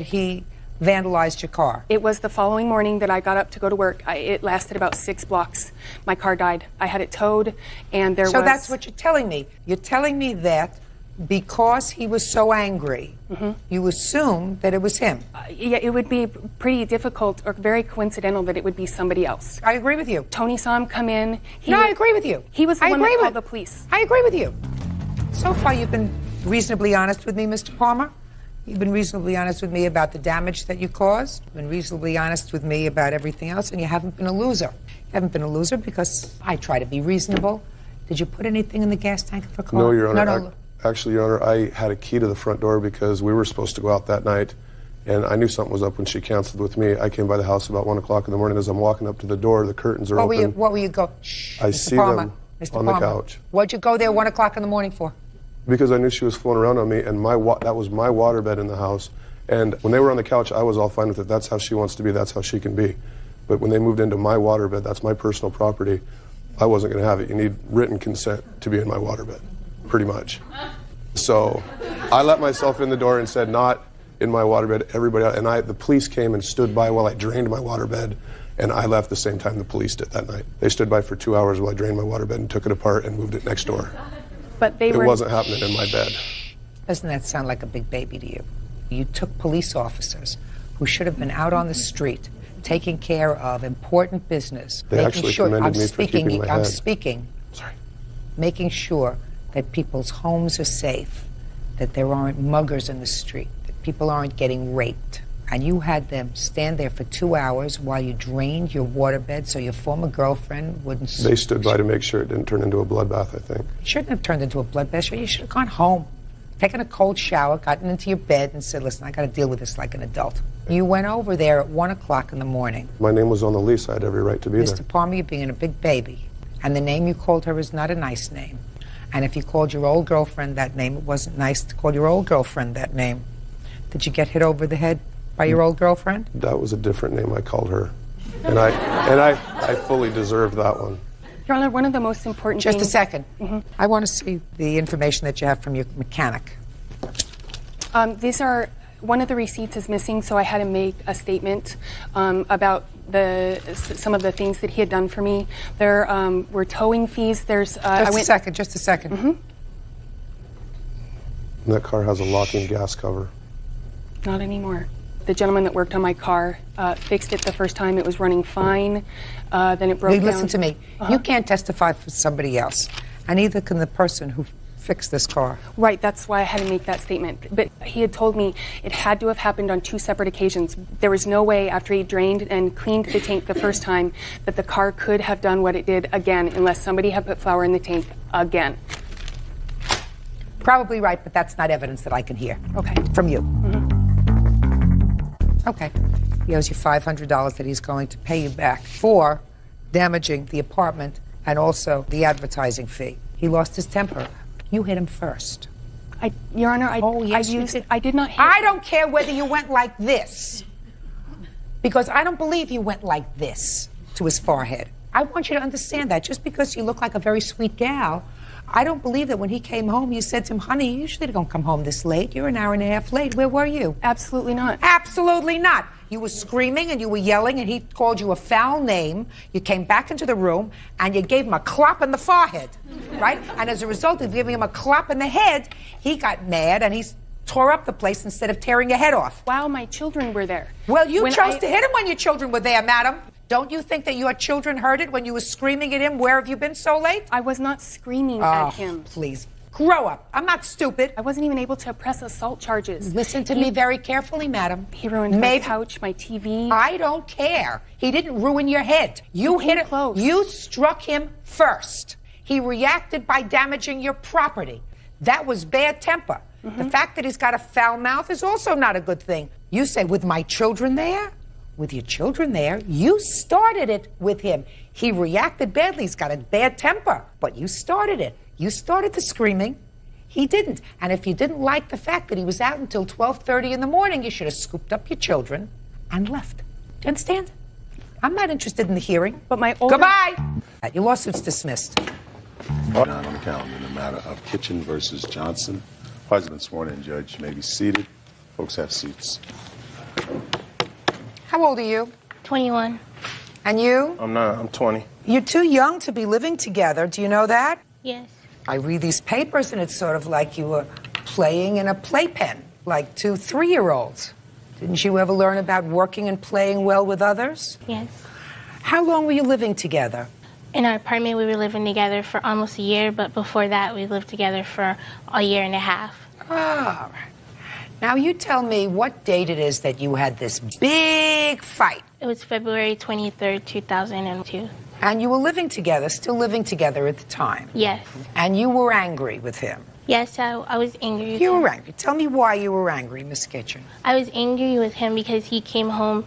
He vandalized your car. It was the following morning that I got up to go to work. It lasted about 6 blocks. My car died. I had it towed, and there was... So that's what you're telling me. You're telling me that because he was so angry, you assume that it was him. Yeah, it would be pretty difficult or very coincidental that it would be somebody else. I agree with you. Tony saw him come in. I agree with you. He was the one that called the police. I agree with you. So far, you've been reasonably honest with me, Mr. Palmer. You've been reasonably honest with me about the damage that you caused. You've been reasonably honest with me about everything else, and you haven't been a loser. You haven't been a loser because I try to be reasonable. Did you put anything in the gas tank of the car? No, Your Honor. No. Actually, Your Honor, I had a key to the front door because we were supposed to go out that night, and I knew something was up when she canceled with me. I came by the house about 1 o'clock in the morning. As I'm walking up to the door, the curtains are open. What were you go? Shh, I Mr. see Palmer, them Mr. on Palmer. the couch. What'd you go there 1 o'clock in the morning for? Because I knew she was fooling around on me, and that was my waterbed in the house. And when they were on the couch, I was all fine with it. That's how she wants to be. That's how she can be. But when they moved into my waterbed, that's my personal property, I wasn't going to have it. You need written consent to be in my waterbed, pretty much. So I let myself in the door and said, not in my waterbed, everybody else. And the police came and stood by while I drained my waterbed, and I left the same time the police did that night. They stood by for 2 hours while I drained my waterbed and took it apart and moved it next door. But it wasn't happening in my bed. Doesn't that sound like a big baby to you? You took police officers who should have been out on the street taking care of important business. They actually commended me for keeping my head. I'm speaking. Sorry. Making sure that people's homes are safe, that there aren't muggers in the street, that people aren't getting raped. And you had them stand there for 2 hours while you drained your waterbed so your former girlfriend wouldn't... They stood by to make sure it didn't turn into a bloodbath, I think. It shouldn't have turned into a bloodbath. You should have gone home, taken a cold shower, gotten into your bed and said, listen, I got to deal with this like an adult. You went over there at 1 o'clock in the morning. My name was on the lease. I had every right to be there. Mr. Palmer, you're being a big baby. And the name you called her is not a nice name. And if you called your old girlfriend that name, it wasn't nice to call your old girlfriend that name. Did you get hit over the head by your old girlfriend? That was a different name I called her. And I fully deserved that one. Your Honor, one of the most important things... Just a second. I want to see the information that you have from your mechanic. These are... One of the receipts is missing, so I had to make a statement about some of the things that he had done for me. There were towing fees. There's... Just a second. And that car has a locking gas cover. Not anymore. The gentleman that worked on my car fixed it the first time. It was running fine. Then it broke down. Listen to me. You can't testify for somebody else, and neither can the person who fixed this car. Right, that's why I had to make that statement. But he had told me it had to have happened on 2 separate occasions. There was no way after he drained and cleaned the tank the first time that the car could have done what it did again unless somebody had put flour in the tank again. Probably right, but that's not evidence that I can hear. Okay. From you. Okay. He owes you $500 that he's going to pay you back for damaging the apartment and also the advertising fee. He lost his temper. You hit him first. Your Honor, I did not hit him. I don't care whether you went like this, because I don't believe you went like this to his forehead. I want you to understand that. Just because you look like a very sweet gal, I don't believe that when he came home, you said to him, honey, you usually don't come home this late. You're an hour and a half late. Where were you? Absolutely not. Absolutely not. You were screaming and you were yelling and he called you a foul name. You came back into the room and you gave him a clop in the forehead, right? And as a result of giving him a clop in the head, he got mad and he tore up the place instead of tearing your head off. While my children were there. Well, you chose to hit him when your children were there, madam. Don't you think that your children heard it when you were screaming at him, where have you been so late? I was not screaming at him. Please. Grow up. I'm not stupid. I wasn't even able to press assault charges. Listen to me very carefully, madam. He ruined my couch, my TV. I don't care. He didn't ruin your head. You hit him. Close. You struck him first. He reacted by damaging your property. That was bad temper. The fact that he's got a foul mouth is also not a good thing. You say, with my children there? With your children there, you started it with him. He reacted badly. He's got a bad temper. But you started it. You started the screaming. He didn't. And if you didn't like the fact that he was out until 12:30 in the morning, you should have scooped up your children and left. Do you understand? I'm not interested in the hearing. But my older... Goodbye! Your lawsuit's dismissed. Not on the calendar in the matter of Kitchen versus Johnson. Parties have been sworn in, Judge. You may be seated. Folks have seats. How old are you? 21. And you? I'm not. I'm 20. You're too young to be living together. Do you know that? Yes. I read these papers, and it's sort of like you were playing in a playpen, like 2 3-year-olds. Didn't you ever learn about working and playing well with others? Yes. How long were you living together? In our apartment, we were living together for almost a year, but before that, we lived together for a year and a half. All right. Now, you tell me what date it is that you had this big fight. It was February 23rd, 2002. And you were living together, still living together at the time. Yes. And you were angry with him. Yes, I was angry with You him. were angry. Tell me why you were angry, Miss Kitchen. I was angry with him because he came home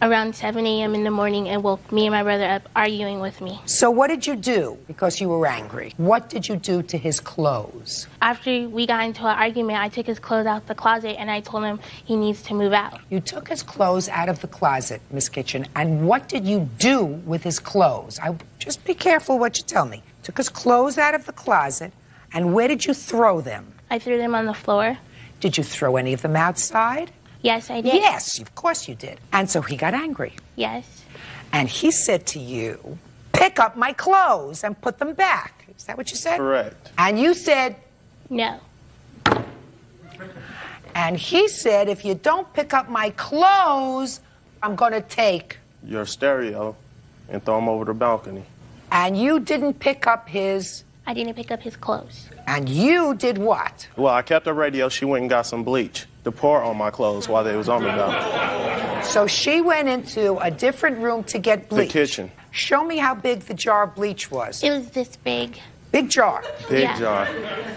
around 7 a.m. in the morning and woke me and my brother up arguing with me. So what did you do because you were angry? What did you do to his clothes? After we got into an argument, I took his clothes out the closet and I told him he needs to move out. You took his clothes out of the closet, Miss Kitchen, and what did you do with his clothes? Just be careful what you tell me. Took his clothes out of the closet, and where did you throw them? I threw them on the floor. Did you throw any of them outside? Yes, I did. Yes, of course you did. And so he got angry. Yes. And he said to you, pick up my clothes and put them back. Is that what you said? Correct. And you said, No. and he said, if you don't pick up my clothes, I'm going to take. Your stereo and throw them over the balcony. And you didn't pick up his. I didn't pick up his clothes. And you did what? Well, I kept the radio. She went and got some bleach to pour on my clothes while they was on the balcony. So she went into a different room to get bleach. The kitchen. Show me how big the jar of bleach was. It was this big. Big jar. Big Yeah. jar.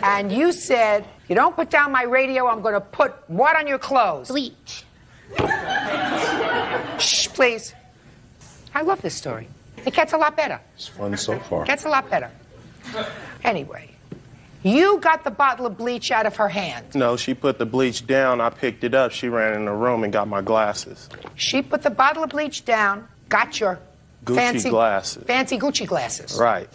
And you said, you don't put down my radio, I'm going to put what on your clothes? Bleach. Shh, please. I love this story. It gets a lot better. It's fun so far. Gets a lot better. Anyway, you got the bottle of bleach out of her hand. No, she put the bleach down. I picked it up. She ran in the room and got my glasses. She put the bottle of bleach down, got your Gucci glasses. fancy Gucci glasses. Right.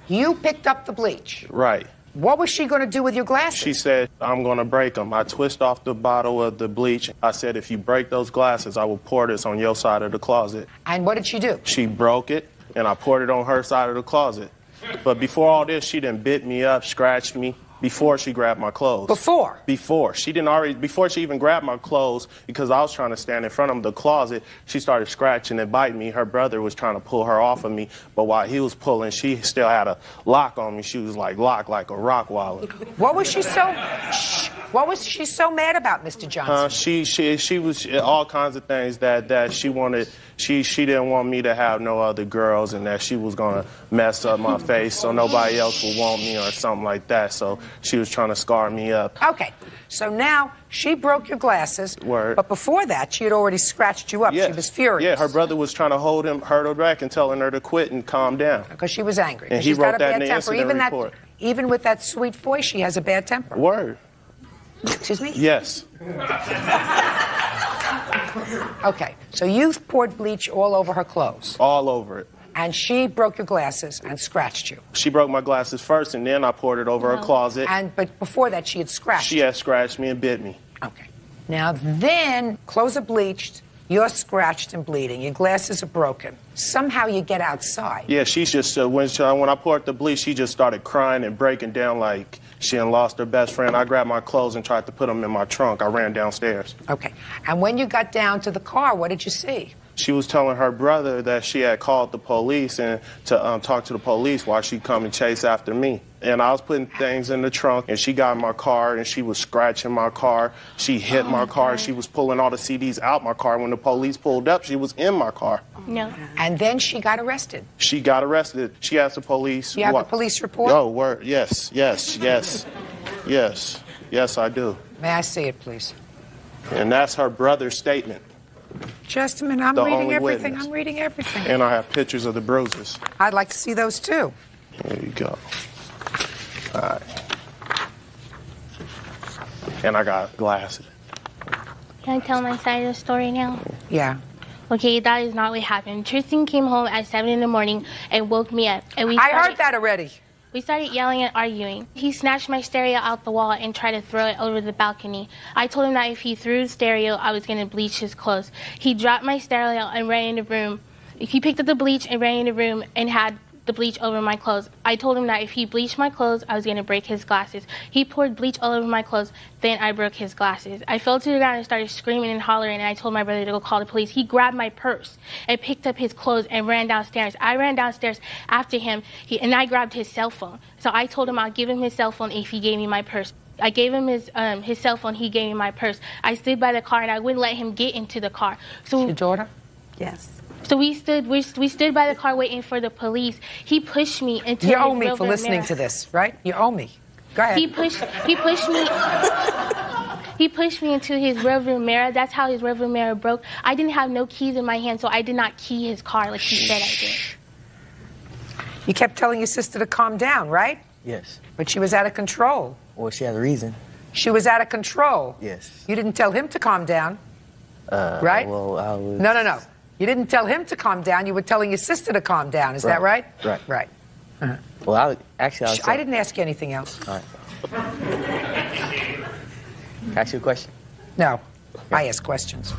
You picked up the bleach. Right. What was she going to do with your glasses? She said, I'm going to break them. I twist off the bottle of the bleach. I said, if you break those glasses, I will pour this on your side of the closet. And what did she do? She broke it, and I poured it on her side of the closet. But before all this, she done bit me up, scratched me, before she grabbed my clothes. Before? Before. Before she even grabbed my clothes, because I was trying to stand in front of the closet, she started scratching and biting me. Her brother was trying to pull her off of me, but while he was pulling, she still had a lock on me. She was like locked like a rock wallet. What was she so mad about, Mr. Johnson? She was all kinds of things that she wanted. She didn't want me to have no other girls, and that she was gonna mess up my face so nobody else would want me or something like that. So she was trying to scar me up. Okay, so now she broke your glasses. Word. But before that, she had already scratched you up. Yeah. She was furious. Yeah, her brother was trying to hold her back and telling her to quit and calm down. Because she was angry. And he She's wrote got a that bad in the temper. incident report. Even with that sweet voice, she has a bad temper. Word. Excuse me? Yes. Okay, so you poured bleach all over her clothes. All over it. And she broke your glasses and scratched you. She broke my glasses first, and then I poured it over her closet. But before that, she had scratched She had scratched me and bit me. Okay. Now then, clothes are bleached, you're scratched and bleeding, your glasses are broken. Somehow you get outside. Yeah, she's just, when I poured the bleach, she just started crying and breaking down like she had lost her best friend. I grabbed my clothes and tried to put them in my trunk. I ran downstairs. Okay. And when you got down to the car, what did you see? She was telling her brother that she had called the police and to talk to the police while she come and chase after me. And I was putting things in the trunk, and she got in my car, and she was scratching my car. She hit my car. She was pulling all the CDs out my car. When the police pulled up, she was in my car. No. And then she got arrested. She got arrested. She asked the police. You have a police report? Oh, word. Yes, yes, yes, yes. Yes, I do. May I see it, please? And that's her brother's statement. Just a minute, I'm The reading only everything. witness. I'm reading everything. And I have pictures of the bruises. I'd like to see those too. There you go. All right. And I got glasses. Can I tell my side of the story now? Yeah. Okay, that is not what happened. Tristan came home at 7 in the morning and woke me up. And I heard that already. We started yelling and arguing. He snatched my stereo out the wall and tried to throw it over the balcony. I told him that if he threw the stereo, I was going to bleach his clothes. He dropped my stereo and ran in the room. He picked up the bleach and ran in the room and had the bleach over my clothes. I told him that if he bleached my clothes, I was going to break his glasses. He poured bleach all over my clothes, then I broke his glasses. I fell to the ground and started screaming and hollering, and I told my brother to go call the police. He grabbed my purse and picked up his clothes and ran downstairs. I ran downstairs after him, and I grabbed his cell phone. So I told him I'll give him his cell phone if he gave me my purse. I gave him his cell phone, he gave me my purse. I stood by the car, and I wouldn't let him get into the car. So Your daughter? Yes. So we stood by the car waiting for the police. He pushed me into You his owe me for rearview listening mirror. to this, right? You owe me. Go ahead. He pushed me. He pushed me into his rearview mirror. That's how his rearview mirror broke. I didn't have no keys in my hand, so I did not key his car like he said I did. You kept telling your sister to calm down, right? Yes. But she was out of control. Well, she has a reason. She was out of control. Yes. You didn't tell him to calm down, right? Well, I was... No. You didn't tell him to calm down. You were telling your sister to calm down. Is that right? Right. Right. Well, I was... I didn't ask you anything else. All right. Can I ask you a question? No. I ask questions.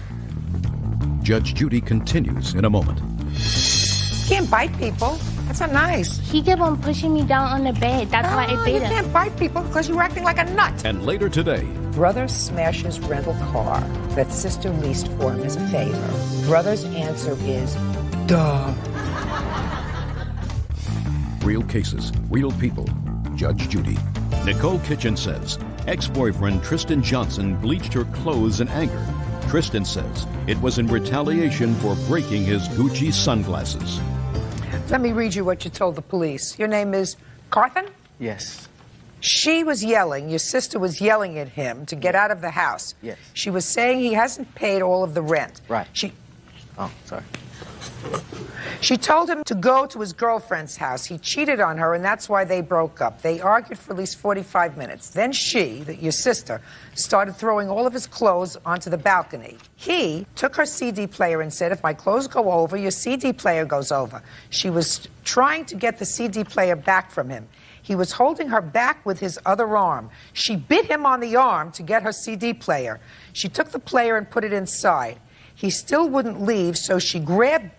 Judge Judy continues in a moment. You can't bite people. That's not nice. He kept on pushing me down on the bed. That's why I You bit him. can't bite people because you're acting like a nut. And later today, Brother smashes rental car that sister leased for him as a favor. Brother's answer is, duh. real cases, real people. Judge Judy. Nicole Kitchen says ex-boyfriend Tristan Johnson bleached her clothes in anger. Tristan says it was in retaliation for breaking his Gucci sunglasses. Let me read you what you told the police. Your name is Carthan? Yes. She was yelling, your sister was yelling at him to get out of the house. Yes. She was saying he hasn't paid all of the rent. Right. Oh, sorry. She told him to go to his girlfriend's house. He cheated on her, and that's why they broke up. They argued for at least 45 minutes. Then she, your sister, started throwing all of his clothes onto the balcony. He took her CD player and said, if my clothes go over, your CD player goes over. She was trying to get the CD player back from him. He was holding her back with his other arm. She bit him on the arm to get her CD player. She took the player and put it inside. He still wouldn't leave, so she grabbed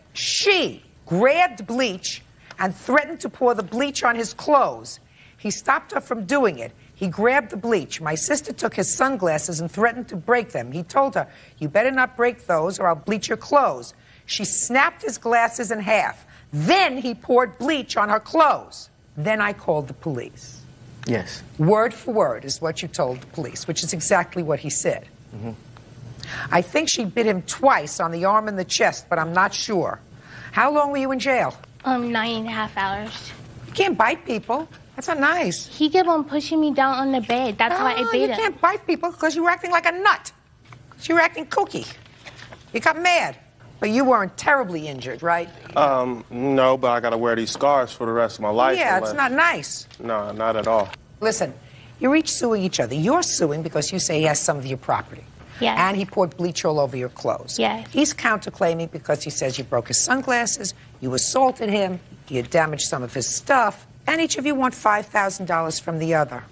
bleach and threatened to pour the bleach on his clothes. He stopped her from doing it. He grabbed the bleach. My sister took his sunglasses and threatened to break them. He told her, you better not break those or I'll bleach your clothes. She snapped his glasses in half. Then he poured bleach on her clothes. Then I called the police. Yes. Word for word is what you told the police, which is exactly what he said. Mm-hmm. I think she bit him twice on the arm and the chest, but I'm not sure. How long were you in jail? 9.5 hours. You can't bite people. That's not nice. He kept on pushing me down on the bed. That's why I bit You him. can't bite people because you were acting like a nut. You were acting kooky. You got mad. But you weren't terribly injured, right? No, but I gotta wear these scars for the rest of my life. Yeah, it's not nice. No, not at all. Listen, you're each suing each other. You're suing because you say he has some of your property. Yes. And he poured bleach all over your clothes. Yes. He's counterclaiming because he says you broke his sunglasses, you assaulted him, you damaged some of his stuff, and each of you want $5,000 from the other.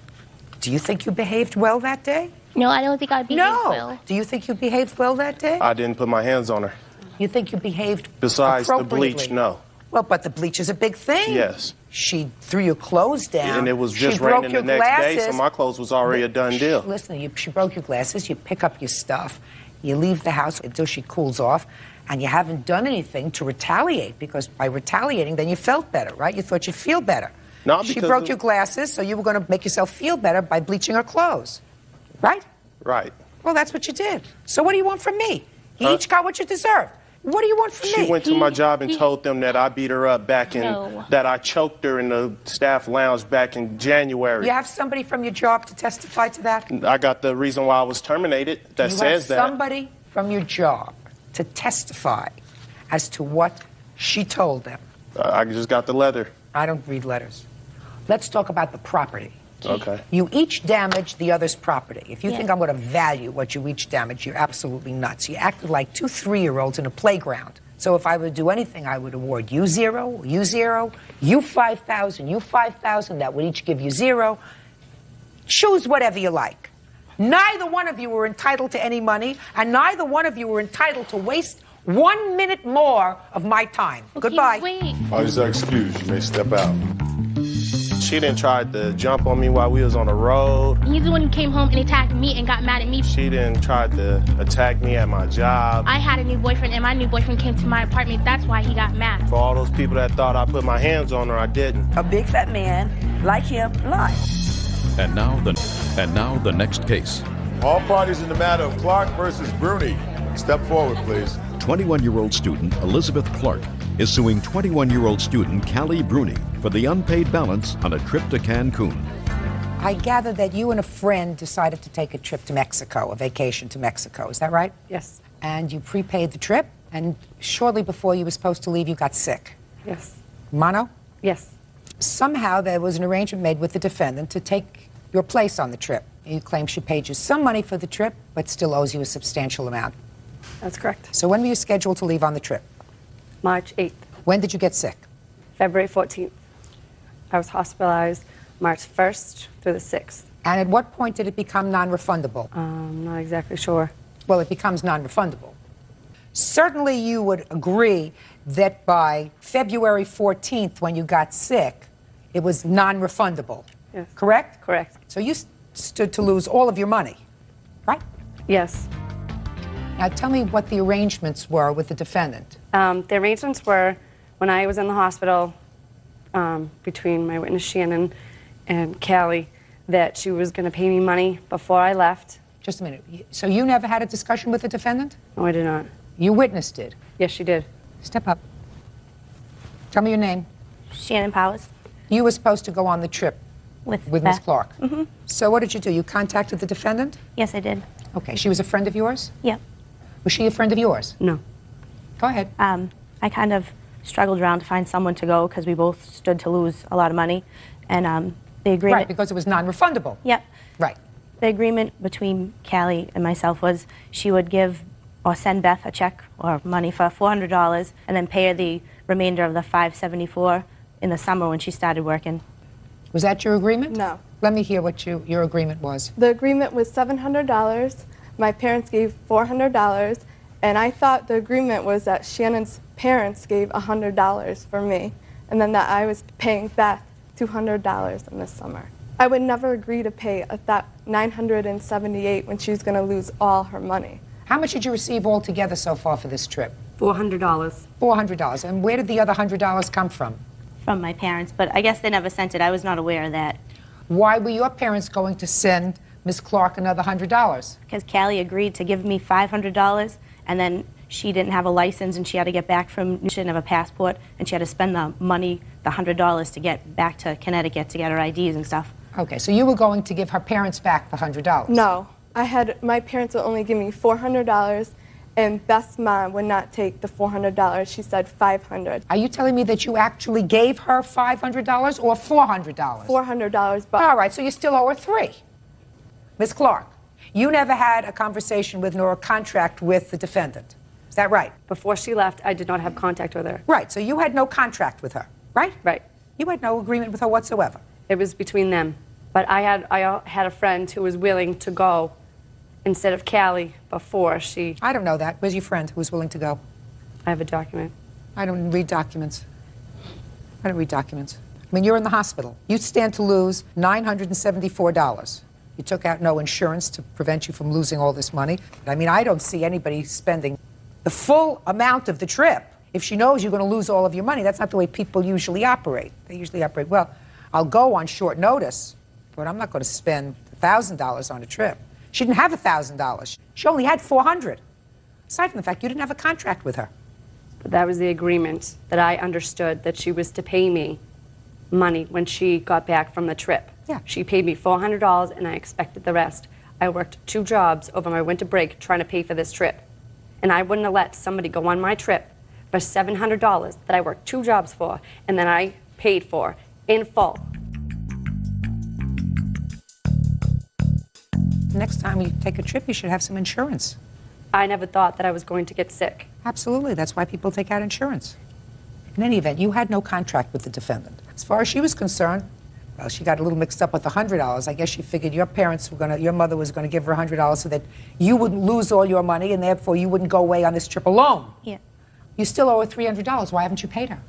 Do you think you behaved well that day? No, I don't think I behaved well. Do you think you behaved well that day? I didn't put my hands on her. You think you behaved Besides the appropriately? bleach, no. Well, but the bleach is a big thing. Yes. She threw your clothes down. And it was just She broke raining your the next day, glasses. so my clothes was already a done deal. Listen, she broke your glasses, you pick up your stuff, you leave the house until she cools off, and you haven't done anything to retaliate, because by retaliating, then you felt better, right? You thought you'd feel better. Not She because broke of- your glasses, so you were going to make yourself feel better by bleaching her clothes, right? Right. Well, that's what you did. So what do you want from me? You each got what you deserved. What do you want from me? She went to my job and told them that I beat her up back in, No. that I choked her in the staff lounge back in January. You have somebody from your job to testify to that? I got the reason why I was terminated that You says have that. somebody from your job to testify as to what she told them. I just got the letter. I don't read letters. Let's talk about the property. Okay. You each damaged the other's property. If you Yeah. think I'm going to value what you each damaged, you're absolutely nuts. You acted like two 3-year-olds in a playground. So if I would do anything, I would award you 0, you 0, you 5,000, you 5,000. That would each give you 0. Choose whatever you like. Neither one of you were entitled to any money, and neither one of you were entitled to waste 1 minute more of my time. Okay, Goodbye. Wait. Is excused. You may step out. She didn't try to jump on me while we was on the road. He's the one who came home and attacked me and got mad at me. She didn't try to attack me at my job. I had a new boyfriend, and my new boyfriend came to my apartment. That's why he got mad. For all those people that thought I put my hands on her, I didn't. A big fat man like him lied. And now the next case. All parties in the matter of Clark versus Bruni. Step forward, please. 21-year-old student Elizabeth Clark is suing 21-year-old student Callie Bruni for the unpaid balance on a trip to Cancun. I gather that you and a friend decided to take a trip to Mexico, a vacation to Mexico. Is that right? Yes. And you prepaid the trip, and shortly before you were supposed to leave, you got sick. Yes. Mono? Yes. Somehow there was an arrangement made with the defendant to take your place on the trip. You claim she paid you some money for the trip, but still owes you a substantial amount. That's correct. So when were you scheduled to leave on the trip? March 8th. When did you get sick? February 14th. I was hospitalized March 1st through the 6th. And at what point did it become non-refundable? I'm not exactly sure. Well, it becomes non-refundable. Certainly you would agree that by February 14th, when you got sick, it was non-refundable. Yes. Correct? Correct. So you stood to lose all of your money, right? Yes. Now tell me what the arrangements were with the defendant. The arrangements were when I was in the hospital between my witness Shannon and Callie that she was going to pay me money before I left. Just a minute. So you never had a discussion with the defendant? No, I did not. You witnessed it? Yes, she did. Step up. Tell me your name. Shannon Powers. You were supposed to go on the trip With Miss Beth. Clark. Mm-hmm. So what did you do? You contacted the defendant? Yes, I did. Okay. She was a friend of yours? Yep. Was she a friend of yours? No. Go ahead. I kind of struggled around to find someone to go because we both stood to lose a lot of money. And the agreement... Right, because it was non-refundable. Yep. Right. The agreement between Callie and myself was she would give or send Beth a check or money for $400 and then pay her the remainder of the $574 in the summer when she started working. Was that your agreement? No. Let me hear what your agreement was. The agreement was $700. My parents gave $400, and I thought the agreement was that Shannon's parents gave $100 for me, and then that I was paying Beth $200 in the summer. I would never agree to pay that $978 when she's going to lose all her money. How much did you receive altogether so far for this trip? $400. $400. And where did the other $100 come from? From my parents, but I guess they never sent it. I was not aware of that. Why were your parents going to send Miss Clark another $100? Because Callie agreed to give me $500, and then she didn't have a license, and she had to get back from, she didn't have a passport, and she had to spend the money, the $100, to get back to Connecticut to get her IDs and stuff. Okay, so you were going to give her parents back the $100? No. My parents would only give me $400, and Beth's mom would not take the $400. She said $500. Are you telling me that you actually gave her $500 or $400? $400, but... All right, so you still owe her $3. Miss Clark, you never had a conversation with nor a contract with the defendant. Is that right? Before she left, I did not have contact with her. Right, so you had no contract with her, right? Right. You had no agreement with her whatsoever. It was between them. But I had a friend who was willing to go instead of Callie before she... I don't know that. Where's your friend who was willing to go? I have a document. I don't read documents. I don't read documents. I mean, you're in the hospital. You stand to lose $974. You took out no insurance to prevent you from losing all this money. I mean, I don't see anybody spending the full amount of the trip. If she knows you're going to lose all of your money, that's not the way people usually operate. They usually operate, well, I'll go on short notice, but I'm not going to spend $1,000 on a trip. She didn't have $1,000. She only had $400. Aside from the fact you didn't have a contract with her. But that was the agreement that I understood, that she was to pay me money when she got back from the trip. Yeah. She paid me $400 and I expected the rest. I worked 2 jobs over my winter break trying to pay for this trip. And I wouldn't have let somebody go on my trip for $700 that I worked 2 jobs for and then I paid for in full. Next time you take a trip, you should have some insurance. I never thought that I was going to get sick. Absolutely. That's why people take out insurance. In any event, you had no contract with the defendant. As far as she was concerned, well, she got a little mixed up with the $100. I guess she figured your mother was going to give her $100 so that you wouldn't lose all your money and therefore you wouldn't go away on this trip alone. Yeah. You still owe her $300. Why haven't you paid her?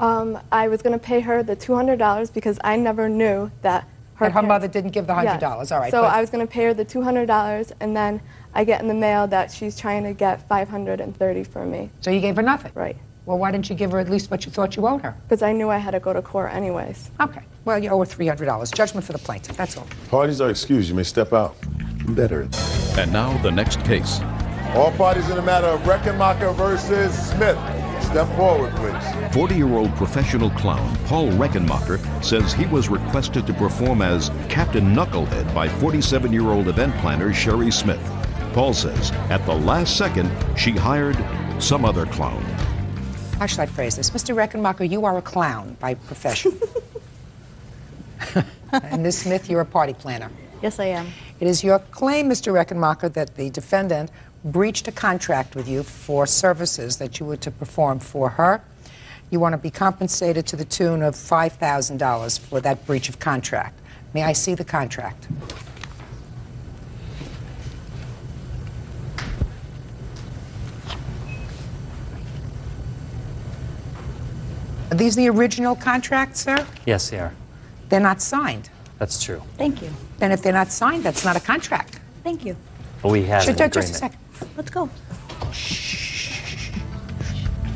I was going to pay her the $200 because I never knew that her mother didn't give the $100. Yes. All right. So I was going to pay her the $200, and then I get in the mail that she's trying to get $530 from me. So you gave her nothing? Right. Well, why didn't you give her at least what you thought you owed her? Because I knew I had to go to court anyways. Okay. Well, you owe her $300. Judgment for the plaintiff. That's all. Parties are excused. You may step out. Better. And now the next case. All parties in the matter of Reckenmacher versus Smith. Step forward, please. 40-year-old professional clown Paul Reckenmacher says he was requested to perform as Captain Knucklehead by 47-year-old event planner Sherry Smith. Paul says at the last second, she hired some other clown. How should I phrase this? Mr. Reckenmacher, you are a clown by profession. And Ms. Smith, you're a party planner. Yes, I am. It is your claim, Mr. Reckenmacher, that the defendant breached a contract with you for services that you were to perform for her. You want to be compensated to the tune of $5,000 for that breach of contract. May I see the contract? Are these the original contracts, sir? Yes, they are. They're not signed. That's true. Thank you. Then if they're not signed, that's not a contract. Thank you. But we have an agreement. Just a second. Let's go.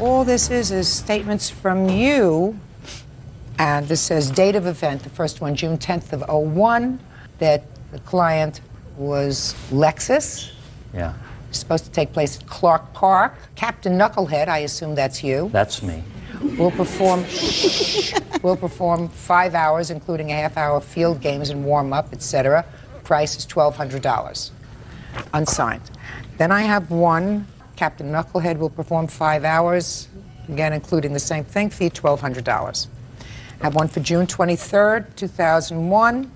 All this is statements from you, and this says date of event, the first one, June 10th of '01, that the client was Lexus. Yeah. Supposed to take place at Clark Park. Captain Knucklehead, I assume that's you. That's me. Will perform 5 hours, including a half-hour field games and warm-up, etc. Price is $1,200. Unsigned. Then I have one. Captain Knucklehead will perform 5 hours, again including the same thing, fee $1,200. I have one for June 23rd, 2001,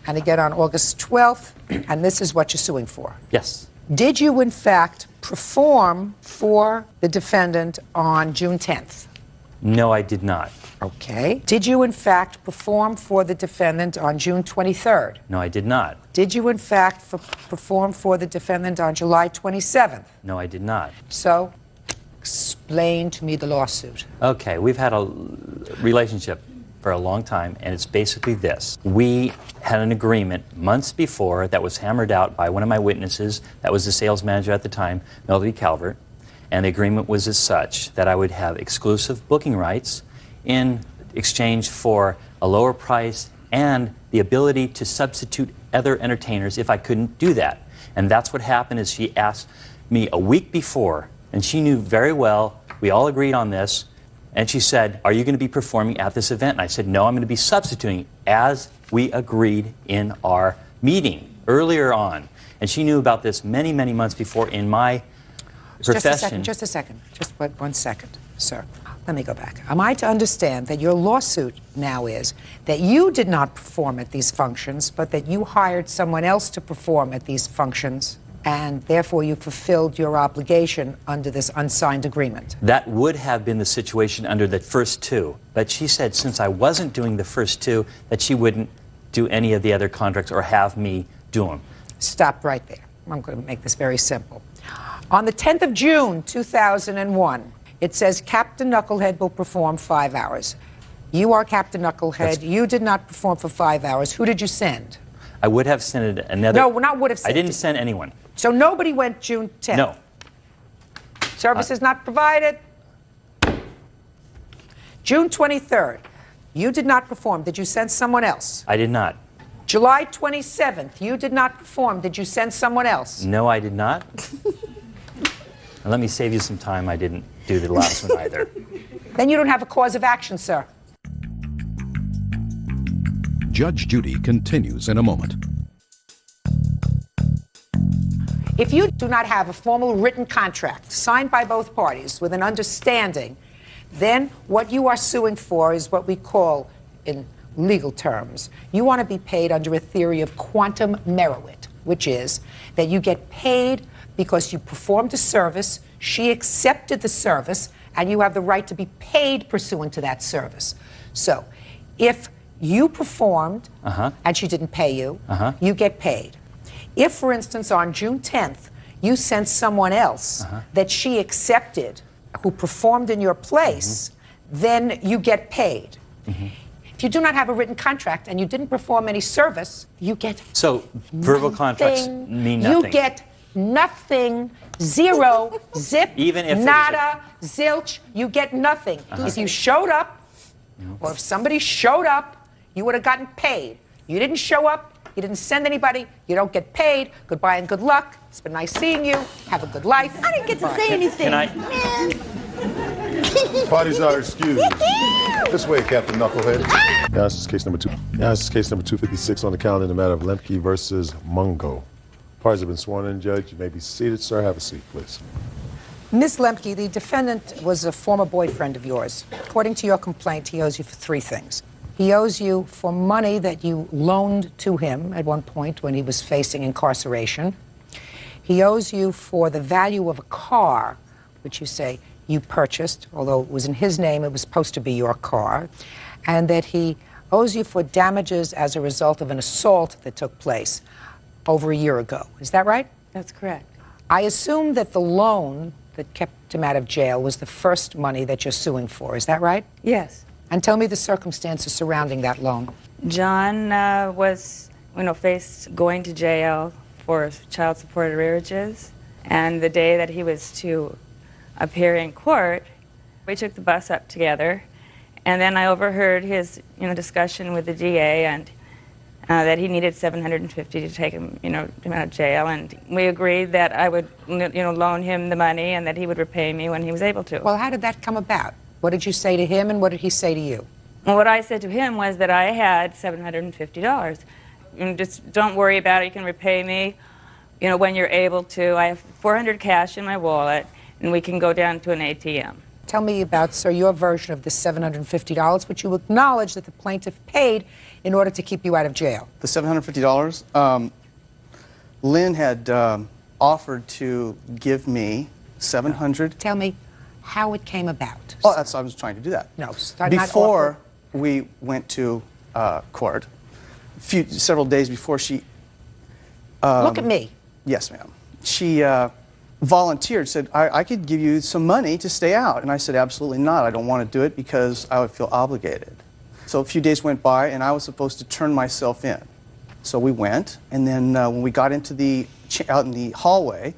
and again on August 12th, and this is what you're suing for. Yes. Did you, in fact, perform for the defendant on June 10th? No, I did not. Okay. Did you, in fact, perform for the defendant on June 23rd? No, I did not. Did you, in fact, perform for the defendant on July 27th? No, I did not. So, explain to me the lawsuit. Okay, we've had a relationship for a long time, and it's basically this. We had an agreement months before that was hammered out by one of my witnesses, that was the sales manager at the time, Melody Calvert, and the agreement was as such that I would have exclusive booking rights in exchange for a lower price and the ability to substitute other entertainers if I couldn't do that. And that's what happened is she asked me a week before, and she knew very well, we all agreed on this, and she said, are you going to be performing at this event? And I said, no, I'm going to be substituting as we agreed in our meeting earlier on. And she knew about this many, many months before in my profession. Just a second. Just 1 second, sir. Let me go back. Am I to understand that your lawsuit now is that you did not perform at these functions, but that you hired someone else to perform at these functions, and therefore you fulfilled your obligation under this unsigned agreement? That would have been the situation under the first two. But she said since I wasn't doing the first two, that she wouldn't do any of the other contracts or have me do them. Stop right there. I'm going to make this very simple. On the 10th of June, 2001, it says Captain Knucklehead will perform 5 hours. You are Captain Knucklehead. You did not perform for 5 hours. Who did you send? I would have sent another. No, not would have sent. I didn't send anyone. So nobody went June 10th? No. Services not provided. June 23rd, you did not perform. Did you send someone else? I did not. July 27th, you did not perform. Did you send someone else? No, I did not. And let me save you some time. I didn't do the last one either. Then you don't have a cause of action, sir. Judge Judy continues in a moment. If you do not have a formal written contract signed by both parties with an understanding, then what you are suing for is what we call, in legal terms, you want to be paid under a theory of quantum meruit, which is that you get paid because you performed a service, she accepted the service, and you have the right to be paid pursuant to that service. So, if you performed and she didn't pay you, you get paid. If, for instance, on June 10th, you sent someone else that she accepted who performed in your place, then you get paid. If you do not have a written contract and you didn't perform any service, you get So verbal contracts mean nothing. You get nothing, zero, zip, Even if nada, zilch, you get nothing. If you showed up, or if somebody showed up, you would have gotten paid. You didn't show up, you didn't send anybody, you don't get paid. Goodbye and good luck. It's been nice seeing you. Have a good life. I didn't get to say anything. Parties are excused. This way, Captain Knucklehead. Now, this is case number 2. Now, this is case number 256 on the calendar in the matter of Lemke versus Mungo. Parties have been sworn in, Judge. You may be seated, sir. Have a seat, please. Ms. Lemke, the defendant was a former boyfriend of yours. According to your complaint, he owes you for 3 things. He owes you for money that you loaned to him at one point when he was facing incarceration. He owes you for the value of a car, which you say you purchased, although it was in his name, it was supposed to be your car, and that he owes you for damages as a result of an assault that took place over a year ago. Is that right? That's correct. I assume that the loan that kept him out of jail was the first money that you're suing for. Is that right? Yes. And tell me the circumstances surrounding that loan. John was, faced going to jail for child support arrearages, and the day that he was to appear in court, we took the bus up together, and then I overheard his, discussion with the DA, and that he needed $750 to take him, out of jail, and we agreed that I would, loan him the money, and that he would repay me when he was able to. Well, how did that come about? What did you say to him, and what did he say to you? Well, what I said to him was that I had $750. Just don't worry about it. You can repay me, when you're able to. I have $400 cash in my wallet, and we can go down to an ATM. Tell me about, sir, your version of the $750, which you acknowledge that the plaintiff paid in order to keep you out of jail. The $750, Lynn had offered to give me $700. Tell me how it came about. Oh, I was trying to do that. No, before we went to court, several days before she... Look at me. Yes, ma'am. She volunteered, said, I could give you some money to stay out. And I said, absolutely not. I don't want to do it because I would feel obligated. So a few days went by, and I was supposed to turn myself in. So we went, and then when we got into out in the hallway,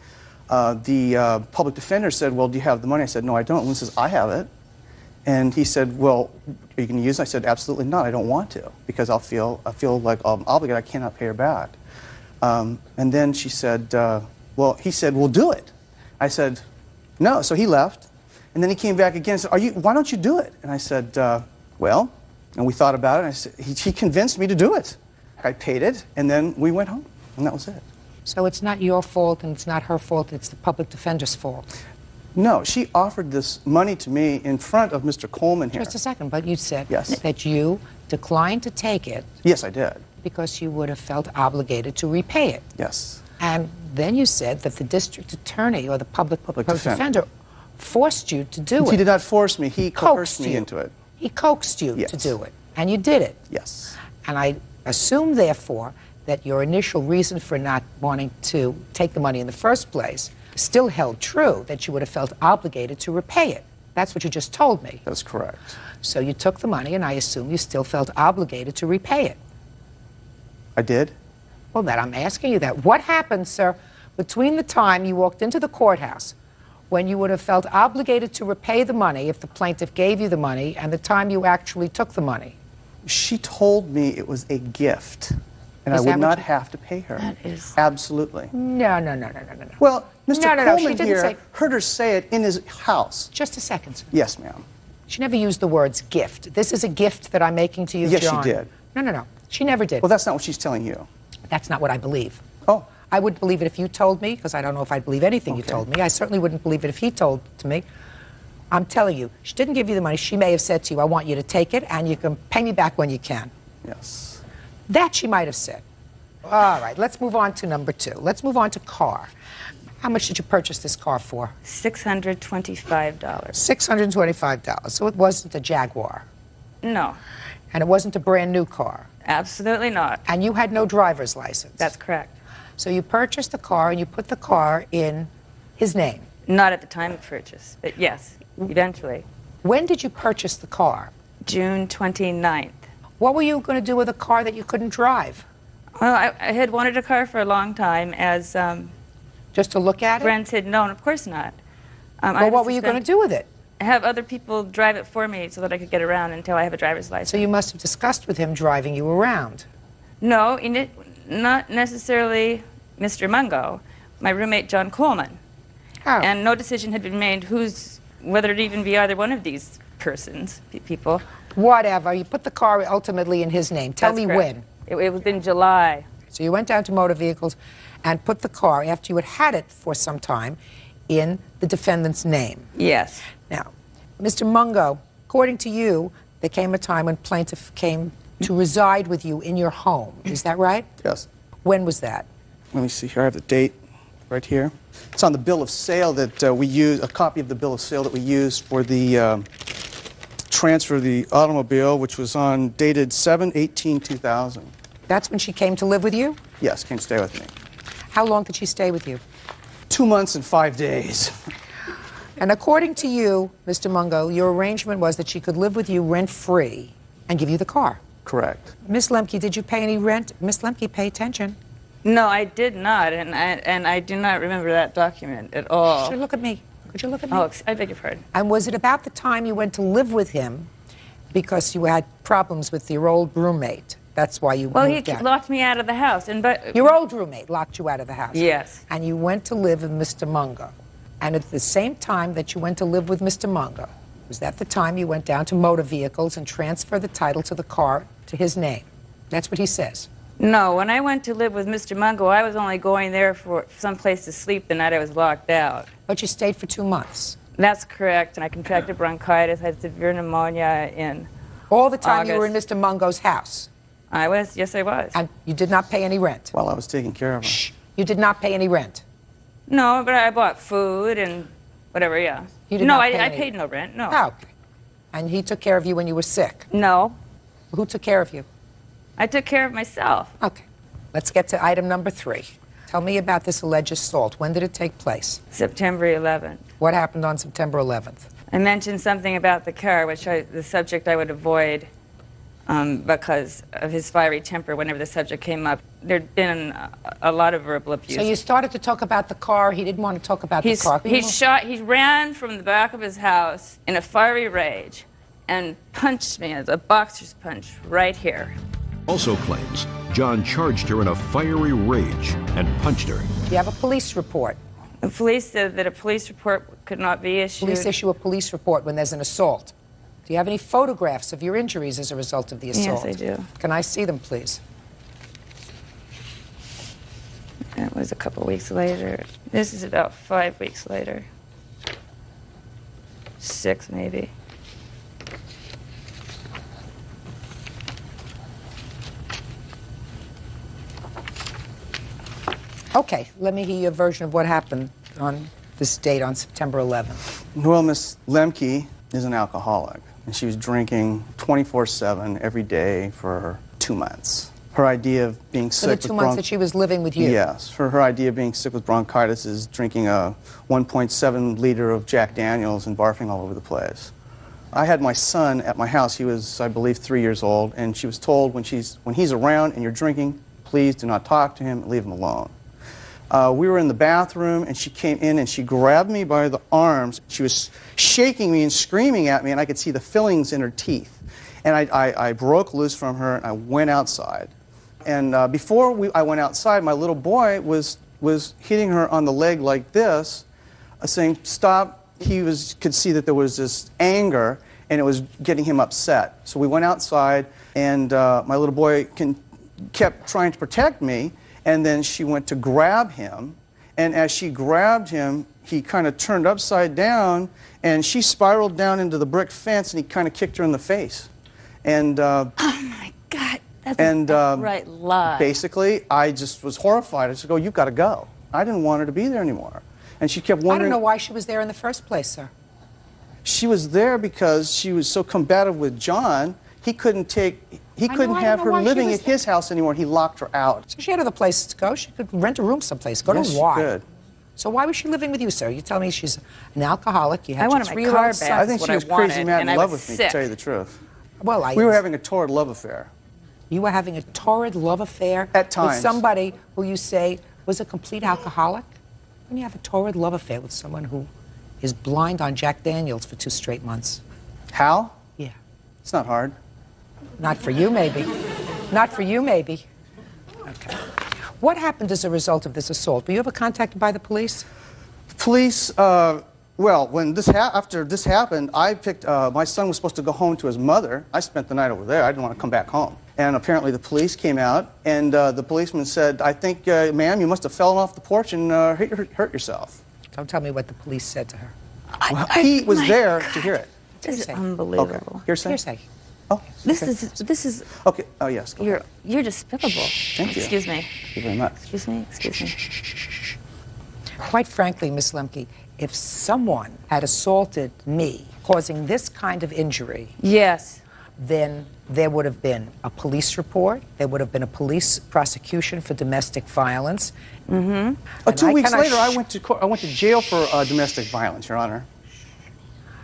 the public defender said, well, do you have the money? I said, no, I don't. And he says, I have it. And he said, well, are you going to use it? I said, absolutely not. I don't want to, because I feel like I'm obligated. I cannot pay her back. And then she said, he said, well, do it. I said, no. So he left. And then he came back again and said, why don't you do it? And I said, well, and we thought about it. And I said, he convinced me to do it. I paid it, and then we went home, and that was it. So it's not your fault, and it's not her fault, it's the public defender's fault. No, she offered this money to me in front of Mr. Coleman here. Just a second, but you said yes. That you declined to take it. Yes, I did. Because you would have felt obligated to repay it. Yes. And then you said that the district attorney or the public defender forced you to do it. He did not force me. He coerced me into it. He coaxed you to do it. And you did it. Yes. And I assume, therefore, that your initial reason for not wanting to take the money in the first place still held true, that you would have felt obligated to repay it. That's what you just told me. That's correct. So you took the money, and I assume you still felt obligated to repay it. I did? Well, then I'm asking you that. What happened, sir, between the time you walked into the courthouse, when you would have felt obligated to repay the money if the plaintiff gave you the money, and the time you actually took the money? She told me it was a gift, and I would not have to pay her. That is... Absolutely. No. Well, Mr. Coleman here say... heard her say it in his house. Just a second, sir. Yes, ma'am. She never used the words gift. This is a gift that I'm making to you, yes, John. Yes, she did. No. She never did. Well, that's not what she's telling you. That's not what I believe. Oh. I wouldn't believe it if you told me, because I don't know if I'd believe anything you told me. I certainly wouldn't believe it if he told to me. I'm telling you, she didn't give you the money. She may have said to you, I want you to take it, and you can pay me back when you can. Yes. That she might have said. All right, let's move on to number 2. Let's move on to car. How much did you purchase this car for? $625. $625. So it wasn't a Jaguar. No. And it wasn't a brand new car. Absolutely not. And you had no driver's license. That's correct. So you purchased the car and you put the car in his name. Not at the time of purchase, but yes, eventually. When did you purchase the car? June 29th. What were you going to do with a car that you couldn't drive? Well, I had wanted a car for a long time, as just to look at it? friends had known. Of course not. Well, what were you going to do with it? Have other people drive it for me so that I could get around until I have a driver's license. So you must have discussed with him driving you around. No, not necessarily Mr. Mungo. My roommate, John Coleman. Oh. And no decision had been made whether it even be either one of these persons, people. Whatever. You put the car ultimately in his name. Tell me when. It was in July. So you went down to Motor Vehicles and put the car, after you had it for some time, in the defendant's name. Yes. Now, Mr. Mungo, according to you, there came a time when plaintiff came to reside with you in your home. Is that right? Yes. When was that? Let me see here. I have the date right here. It's on the bill of sale that we used, a copy of the bill of sale that we used for the transfer of the automobile, which was dated 7/18/2000. That's when she came to live with you? Yes, came to stay with me. How long did she stay with you? 2 months and 5 days. And according to you, Mr. Mungo, your arrangement was that she could live with you rent-free and give you the car. Correct. Miss Lemke, did you pay any rent? Miss Lemke, pay attention. No, I did not, and I do not remember that document at all. Could you look at me? Could you look at me? Oh, I beg your pardon. And was it about the time you went to live with him because you had problems with your old roommate? That's why you moved out. He locked me out of the house. Your old roommate locked you out of the house? Yes. And you went to live with Mr. Mungo. And at the same time that you went to live with Mr. Mungo, was that the time you went down to Motor Vehicles and transferred the title to the car to his name? That's what he says. No, when I went to live with Mr. Mungo, I was only going there for some place to sleep the night I was locked out. But you stayed for 2 months. That's correct, and I contracted bronchitis, had severe pneumonia in all the time August. You were in Mr. Mungo's house? I was, yes I was. And you did not pay any rent? While I was taking care of him. Shh. You did not pay any rent? No, but I bought food and whatever, yeah. You did no, not pay I paid no rent, no. Oh, okay. And he took care of you when you were sick? No. Who took care of you? I took care of myself. Okay. Let's get to item number 3. Tell me about this alleged assault. When did it take place? September 11th. What happened on September 11th? I mentioned something about the car, the subject I would avoid because of his fiery temper whenever the subject came up. There'd been a lot of verbal abuse. So you started to talk about the car. He didn't want to talk about the car. He ran from the back of his house in a fiery rage and punched me as a boxer's punch right here. Also claims John charged her in a fiery rage and punched her. Do you have a police report? The police said that a police report could not be issued. Police issue a police report when there's an assault. Do you have any photographs of your injuries as a result of the assault? Yes, I do. Can I see them, please? That was a couple weeks later. This is about 5 weeks later. 6, maybe. Okay, let me hear your version of what happened on this date on September 11th. Well, Miss Lemke is an alcoholic, and she was drinking 24/7 every day for 2 months. Her idea of being sick For the 2 months that she was living with you? Yes. Her idea of being sick with bronchitis is drinking a 1.7 liter of Jack Daniels and barfing all over the place. I had my son at my house. He was, I believe, 3 years old, and she was told when he's around and you're drinking, please do not talk to him and leave him alone. We were in the bathroom, and she came in and she grabbed me by the arms. She was shaking me and screaming at me, and I could see the fillings in her teeth. And I broke loose from her, and I went outside. And before I went outside, my little boy was hitting her on the leg like this, saying, stop. He could see that there was this anger, and it was getting him upset. So we went outside, and my little boy kept trying to protect me. And then she went to grab him, and as she grabbed him, he kind of turned upside down, and she spiraled down into the brick fence, and he kind of kicked her in the face. And oh my God, that's an outright lie. Basically, I just was horrified. I said, "Oh, you've got to go." I didn't want her to be there anymore. And she kept I wondering. don't know why she was there in the first place, sir. She was there because she was so combative with John. He couldn't have her living at his house anymore. He locked her out. So she had other places to go. She could rent a room someplace. Go Yes, to she why? could. So why was she living with you, sir? You tell me she's an alcoholic. You had I your wanted my 3-year-old car son. back. I think That's she what was I crazy wanted, mad and in I love was with me, sick. to tell you the truth. Well, We were having a torrid love affair. You were having a torrid love affair At with times. somebody who you say was a complete alcoholic? When you have a torrid love affair with someone who is blind on Jack Daniels for 2 straight months. How? Yeah. It's not hard. Not for you, maybe. Not for you, maybe. Okay. What happened as a result of this assault? Were you ever contacted by the police? Police, well, when after this happened, I picked, my son was supposed to go home to his mother. I spent the night over there. I didn't want to come back home. And apparently the police came out, and the policeman said, I think, ma'am, you must have fallen off the porch and hurt yourself. Don't tell me what the police said to her. Well, he was there to hear it. This is Hearsay. unbelievable. Okay. Hearsay? Hearsay. Oh, This okay. is. Okay. Oh, yes. Go ahead. You're despicable. Thank you. Excuse me. Thank you very much. Excuse me. Excuse me. Quite frankly, Miss Lemke, if someone had assaulted me, causing this kind of injury, Yes. then there would have been a police report, there would have been a police prosecution for domestic violence. Mm-hmm. 2 weeks later, I went to jail for domestic violence, Your Honor.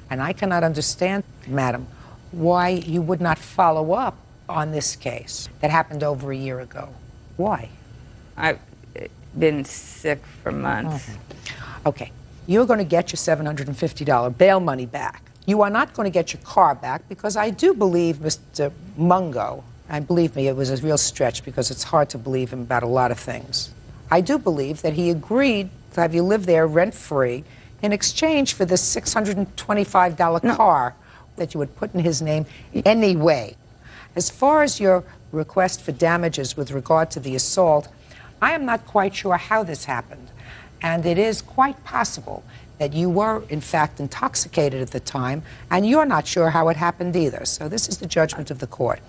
And I cannot understand, madam, why you would not follow up on this case that happened over a year ago. Why? I've been sick for months. Okay, you're going to get your $750 bail money back. You are not going to get your car back because I do believe Mr. Mungo, and believe me, it was a real stretch because it's hard to believe him about a lot of things. I do believe that he agreed to have you live there rent-free in exchange for this $625 car that you would put in his name anyway. As far as your request for damages with regard to the assault, I am not quite sure how this happened. And it is quite possible that you were, in fact, intoxicated at the time, and you're not sure how it happened either. So this is the judgment of the court.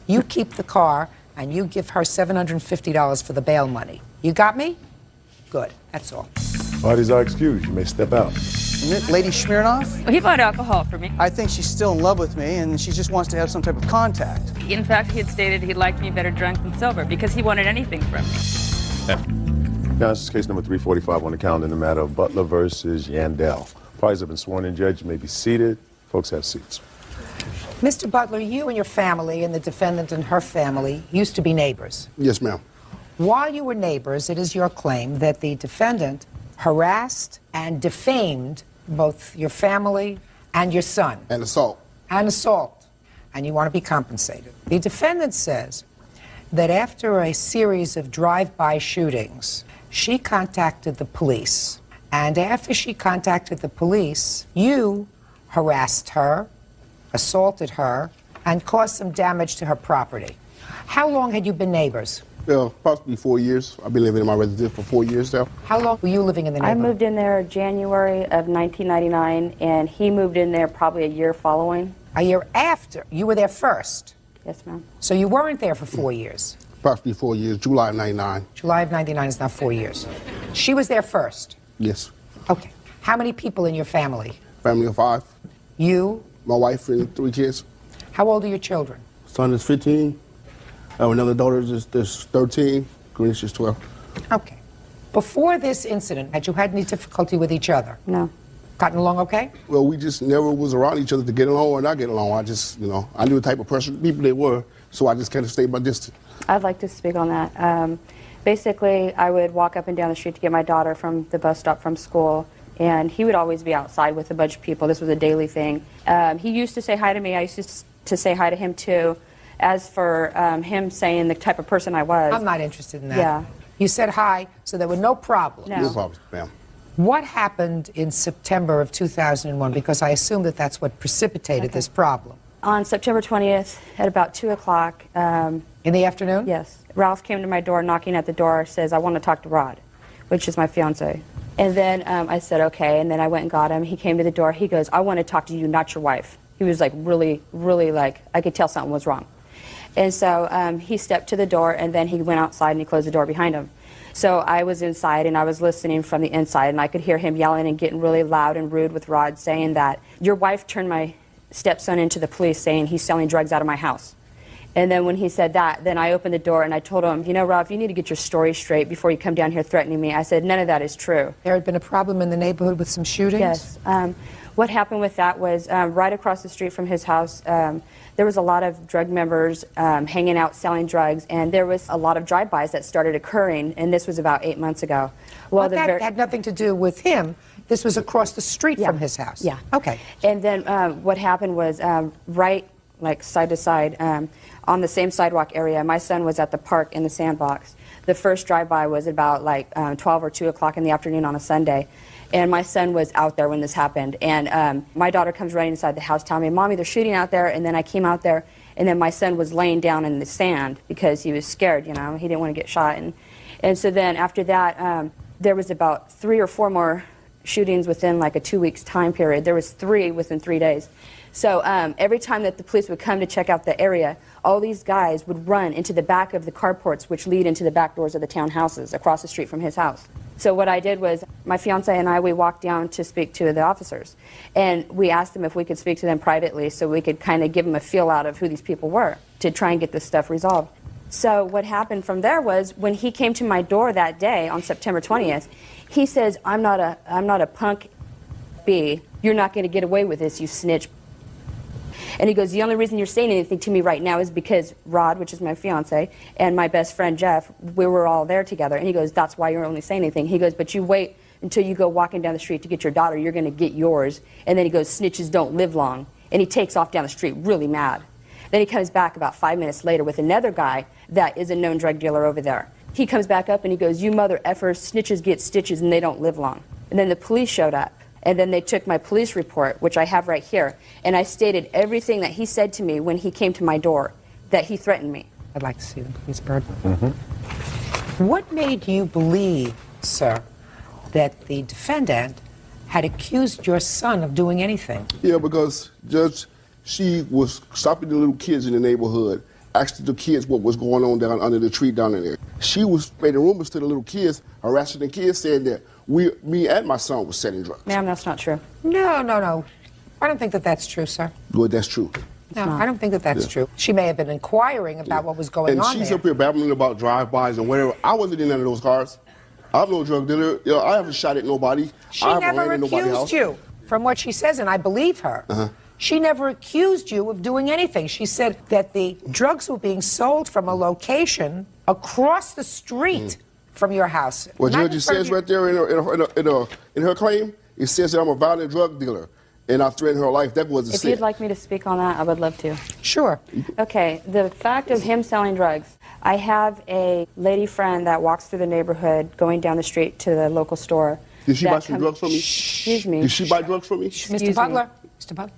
You keep the car, and you give her $750 for the bail money. You got me? Good. That's all. Parties are excused. You may step out. Lady Smirnoff? He bought alcohol for me. I think she's still in love with me, and she just wants to have some type of contact. In fact, he had stated he liked me better drunk than sober because he wanted anything from me. Now, this is case number 345 on the calendar in the matter of Butler versus Yandell. Parties have been sworn in. Judge, you may be seated. Folks, have seats. Mr. Butler, you and your family and the defendant and her family used to be neighbors. Yes, ma'am. While you were neighbors, it is your claim that the defendant harassed and defamed both your family and your son. And assault. And assault. And you want to be compensated. The defendant says that after a series of drive-by shootings, she contacted the police. And after she contacted the police, you harassed her, assaulted her, and caused some damage to her property. How long had you been neighbors? Well, possibly 4 years. I've been living in my residence for 4 years now. How long were you living in the I neighborhood? moved in there January of 1999, and he moved in there probably a year following. A year after? You were there first? Yes, ma'am. So you weren't there for 4 years? Approximately 4 years, July of 99. July of 99 is now 4 years. She was there first? Yes. Okay. How many people in your family? Family of 5. You? My wife and 3 kids. How old are your children? Son is 15. Another daughter is 13. Greenish is 12. Okay. Before this incident, had you had any difficulty with each other? No. Gotten along okay? Well, we just never was around each other to get along or not get along. I just, I knew the type of people they were, so I just kind of stayed my distance. I'd like to speak on that. Basically, I would walk up and down the street to get my daughter from the bus stop from school, and he would always be outside with a bunch of people. This was a daily thing. He used to say hi to me. I used to say hi to him, too. As for him saying the type of person I was... I'm not interested in that. Yeah. You said hi, so there were no problems. No. No problems, ma'am. What happened in September of 2001? Because I assume that that's what precipitated this problem. On September 20th, at about 2 o'clock... in the afternoon? Yes. Ralph came to my door, knocking at the door, says, I want to talk to Rod, which is my fiancé. And then I said, okay, and then I went and got him. He came to the door. He goes, I want to talk to you, not your wife. He was like really, really like, I could tell something was wrong. And so he stepped to the door, and then he went outside and he closed the door behind him. So I was inside and I was listening from the inside, and I could hear him yelling and getting really loud and rude with Rod, saying that your wife turned my stepson into the police, saying he's selling drugs out of my house. And then when he said that, then I opened the door and I told him, you know, Ralph, you need to get your story straight before you come down here threatening me. I said, none of that is true. There had been a problem in the neighborhood with some shootings? Yes. What happened with that was right across the street from his house, there was a lot of drug members hanging out selling drugs, and there was a lot of drive-bys that started occurring, and this was about 8 months ago. Well, that had nothing to do with him. This was across the street from his house. Yeah. Okay. And then what happened was right, like side to side, on the same sidewalk area, my son was at the park in the sandbox. The first drive-by was about like 12 or 2 o'clock in the afternoon on a Sunday. And my son was out there when this happened. And my daughter comes running inside the house telling me, Mommy, they're shooting out there. And then I came out there, and then my son was laying down in the sand because he was scared, you know. He didn't want to get shot. And so then after that, there was about 3 or 4 more shootings within like a 2 weeks time period. There was 3 within 3 days. So every time that the police would come to check out the area, all these guys would run into the back of the carports, which lead into the back doors of the townhouses across the street from his house. So what I did was, my fiance and I, we walked down to speak to the officers. And we asked them if we could speak to them privately so we could kind of give them a feel out of who these people were to try and get this stuff resolved. So what happened from there was, when he came to my door that day on September 20th, he says, I'm not a punk B. You're not going to get away with this, you snitch. And he goes, the only reason you're saying anything to me right now is because Rod, which is my fiance, and my best friend Jeff, we were all there together. And he goes, that's why you're only saying anything. He goes, but you wait until you go walking down the street to get your daughter, you're going to get yours. And then he goes, snitches don't live long. And he takes off down the street really mad. Then he comes back about 5 minutes later with another guy that is a known drug dealer over there. He comes back up and he goes, you mother effers, snitches get stitches and they don't live long. And then the police showed up. And then they took my police report, which I have right here, and I stated everything that he said to me when he came to my door, that he threatened me. I'd like to see them, please, Bird. What made you believe, sir, that the defendant had accused your son of doing anything? Yeah, because, Judge, she was stopping the little kids in the neighborhood, asking the kids what was going on down under the tree down in there. She was making rumors to the little kids, harassing the kids, saying that me and my son was selling drugs. Ma'am, that's not true. No. I don't think that that's true, sir. Well, that's true. No, I don't think that that's true. She may have been inquiring about what was going on And she's there. up here babbling about drive-bys and whatever. I wasn't in none of those cars. I'm no drug dealer. You know, I haven't shot at nobody. She I haven't never ran in nobody's accused house. you, from what she says, and I believe her. She never accused you of doing anything. She said that the drugs were being sold from a location across the street from your house. Well, Not Judge, in it front of says your- right there in her claim, it says that I'm a violent drug dealer and I threatened her life. That wasn't If said. you'd like me to speak on that, I would love to. Sure. Okay, the fact of him selling drugs. I have a lady friend that walks through the neighborhood going down the street to the local store. Did she that buy some drugs from me? Excuse me. Did she buy drugs from me? Mr. Butler,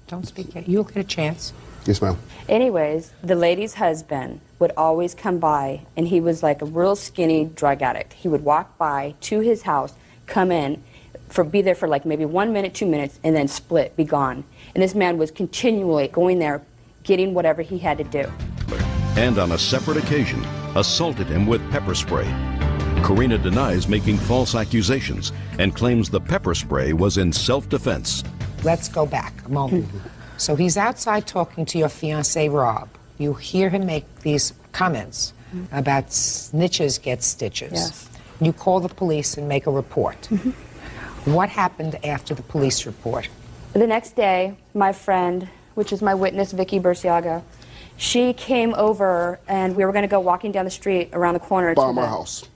don't speak yet. You'll get a chance. Yes, ma'am. Anyways, the lady's husband would always come by, and he was like a real skinny drug addict. He would walk by to his house, come in, be there for like maybe 1 minute, 2 minutes, and then split, be gone. And this man was continually going there, getting whatever he had to do. And on a separate occasion, assaulted him with pepper spray. Karina denies making false accusations and claims the pepper spray was in self-defense. Let's go back a moment. So he's outside talking to your fiancé, Rob. You hear him make these comments about snitches get stitches. Yes. You call the police and make a report. What happened after the police report? The next day, my friend, which is my witness, Vicky Burciaga, she came over, and we were going to go walking down the street around the corner. By my house.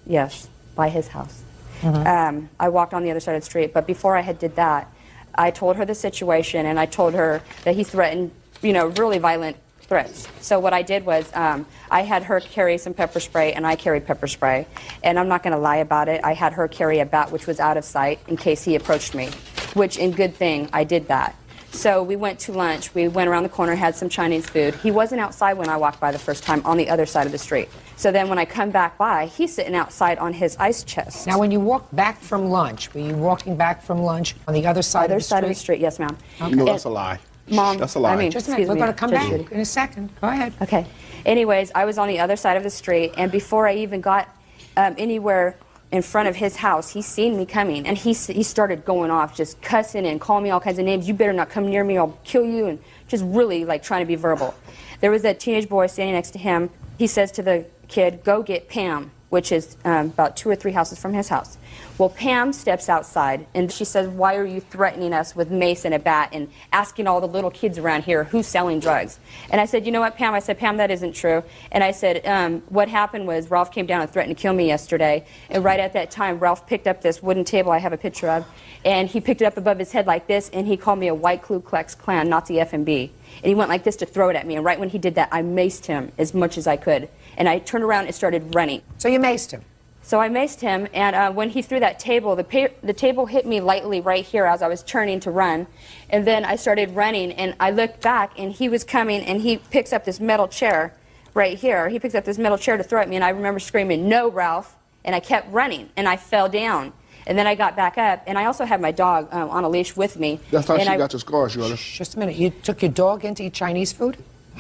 Yes, by his house. I walked on the other side of the street, but before I did that, I told her the situation, and I told her that he threatened, really violent threats. So what I did was I had her carry some pepper spray, and I carried pepper spray. And I'm not going to lie about it. I had her carry a bat, which was out of sight, in case he approached me, which, in good thing, I did that. So we went to lunch. We went around the corner, had some Chinese food. He wasn't outside when I walked by the first time, on the other side of the street. So then when I come back by, he's sitting outside on his ice chest. Now, when you walked back from lunch, were you walking back from lunch on the other side of the street? Other side of the street, yes, ma'am. Okay. No, that's a lie. Mom, That's a lie. Just a minute, we're going to come back in a second. Go ahead. Okay. Anyways, I was on the other side of the street, and before I even got anywhere in front of his house. He's seen me coming, and he started going off, just cussing and calling me all kinds of names. You better not come near me, I'll kill you, and just really like trying to be verbal. There was that teenage boy standing next to him. He says to the kid, go get Pam, which is about 2 or 3 houses from his house. Well, Pam steps outside, and she says, why are you threatening us with mace and a bat and asking all the little kids around here who's selling drugs? And I said, you know what, Pam? I said, Pam, that isn't true. And I said, what happened was Ralph came down and threatened to kill me yesterday. And right at that time, Ralph picked up this wooden table I have a picture of, and he picked it up above his head like this, and he called me a white Ku Klux Klan Nazi FMB. And he went like this to throw it at me. And right when he did that, I maced him as much as I could. And I turned around and started running. So you maced him? So I maced him, and when he threw that table, the table hit me lightly right here as I was turning to run. And then I started running, and I looked back, and he was coming, and he picks up this metal chair right here. He picks up this metal chair to throw at me, and I remember screaming, no, Ralph. And I kept running, and I fell down. And then I got back up, and I also had my dog on a leash with me. That's how she got your scars, Your Honor. Just a minute. You took your dog in to eat Chinese food?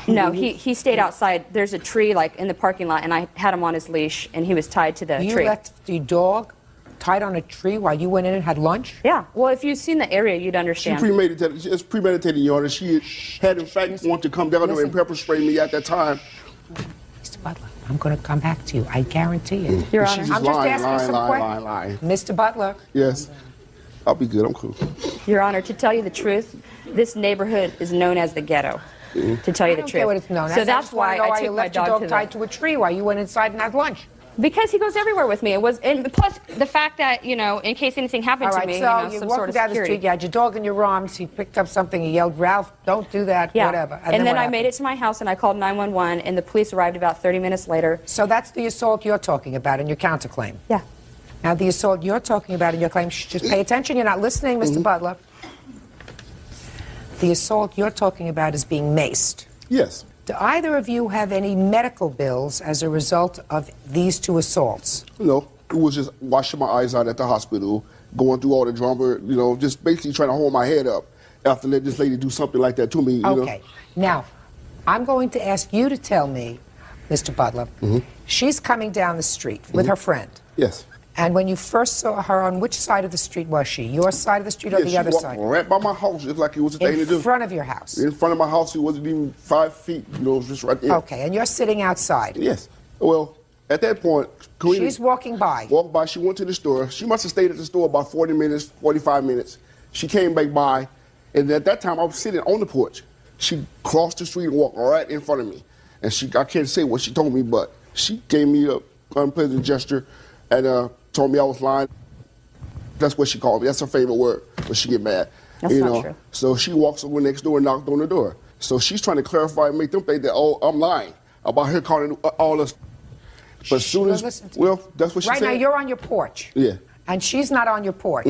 No, he stayed outside. There's a tree like in the parking lot, and I had him on his leash, and he was tied to the tree. You left the dog tied on a tree while you went in and had lunch? Yeah. Well, if you'd seen the area, you'd understand. She premeditated. It's premeditated, Your Honor. She had, in fact, wanted to come down there and pepper spray me at that time. Mr. Butler, I'm going to come back to you. I guarantee it. Your Honor. I'm just asking some questions. Mr. Butler. Yes. I'll be good. I'm cool. Your Honor, to tell you the truth, this neighborhood is known as the ghetto. To tell you the truth. I don't care what it's known as. So that's why I took my dog tied to a tree while you went inside and had lunch. Because he goes everywhere with me. It was, and plus the fact that, you know, in case anything happened to me, so you know, you some walked sort of down the security. street, you had your dog in your arms, he picked up something, he yelled, Ralph, don't do that, Yeah. whatever. And then I made it to my house and I called 911 and the police arrived about 30 minutes later. So that's the assault you're talking about in your counterclaim? Yeah. Now the assault you're talking about in your claim, just pay attention, you're not listening, Mr. Butler. The assault you're talking about is being maced. Yes. Do either of you have any medical bills as a result of these two assaults? No, it was just washing my eyes out at the hospital, going through all the drama, you know, just basically trying to hold my head up after letting this lady do something like that to me, you know. Okay. Now, I'm going to ask you to tell me, Mr. Butler, she's coming down the street with her friend. Yes. And when you first saw her, on which side of the street was she? Your side of the street or the other side? Right by my house, just like it was a thing to do. In front of your house? In front of my house, it wasn't even 5 feet, you know, it was just right there. Okay, and you're sitting outside? Yes. Well, at that point, Karina... She's walking by? Walked by, she went to the store. She must have stayed at the store about 40 minutes, 45 minutes. She came back by, and at that time, I was sitting on the porch. She crossed the street and walked right in front of me. And I can't say what she told me, but she gave me an unpleasant gesture and told me I was lying. That's what she called me. That's her favorite word when she get mad. That's not true. So she walks over next door and knocked on the door. So she's trying to clarify and make them think that, oh, I'm lying about her calling all us. But as soon as, well, that's what she said. Right now, you're on your porch. Yeah. And she's not on your porch.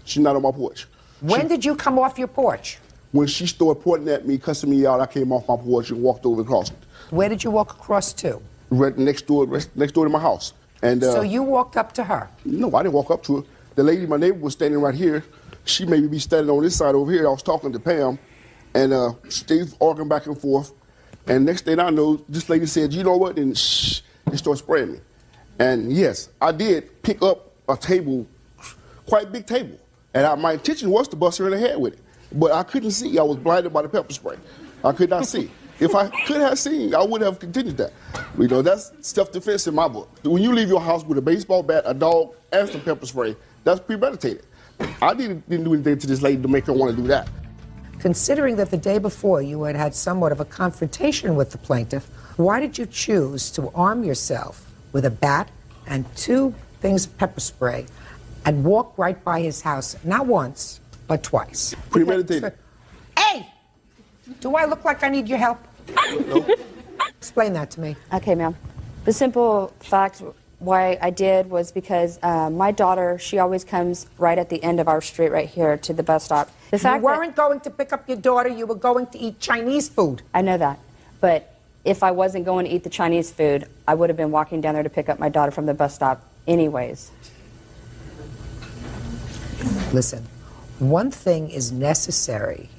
She's not on my porch. When did you come off your porch? When she started pointing at me, cussing me out, I came off my porch and walked over across it. Where did you walk across to? Right next door to my house. And so you walked up to her? No, I didn't walk up to her. The lady, my neighbor, was standing right here. She maybe be standing on this side over here. I was talking to Pam, and they was arguing back and forth. And next thing I know, this lady said, you know what, and shh, and started spraying me. And yes, I did pick up a table, quite a big table. And my intention was to bust her in the head with it. But I couldn't see. I was blinded by the pepper spray. I could not see. If I could have seen, I would have continued that. You know, that's self-defense in my book. When you leave your house with a baseball bat, a dog, and some pepper spray, that's premeditated. I didn't do anything to this lady to make her want to do that. Considering that the day before you had had somewhat of a confrontation with the plaintiff, why did you choose to arm yourself with a bat and 2 things of pepper spray and walk right by his house, not once, but twice? Premeditated. Hey! Do I look like I need your help? No. Explain that to me. Okay, ma'am. The simple fact why I did was because my daughter, she always comes right at the end of our street right here to the bus stop. The fact you weren't going to pick up your daughter, you were going to eat Chinese food. I know that. But if I wasn't going to eat the Chinese food, I would have been walking down there to pick up my daughter from the bus stop anyways. Listen, one thing is necessary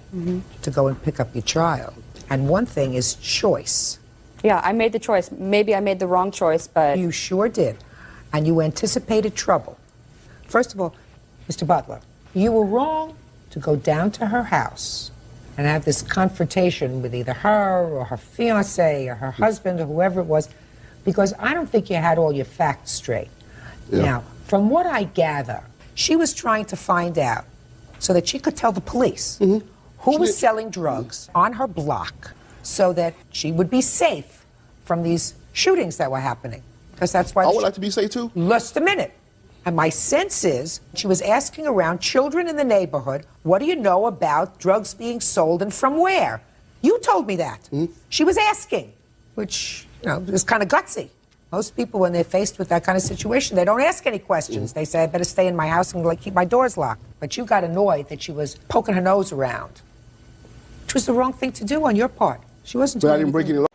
to go and pick up your child, and one thing is choice. Yeah, I made the choice. Maybe I made the wrong choice, but... You sure did. and you anticipated trouble. First of all, Mr. Butler, you were wrong to go down to her house and have this confrontation with either her or her fiancé or her husband or whoever it was, because I don't think you had all your facts straight. Yeah. Now, from what I gather, she was trying to find out so that she could tell the police who was selling drugs on her block so that she would be safe from these shootings that were happening. Because that's why I would like to be safe too. Just a minute. And my sense is she was asking around children in the neighborhood, what do you know about drugs being sold and from where? You told me that. She was asking, which, you know, is kind of gutsy. Most people, when they're faced with that kind of situation, they don't ask any questions. They say, I better stay in my house and keep my doors locked. But you got annoyed that she was poking her nose around, which was the wrong thing to do on your part. She wasn't doing anything.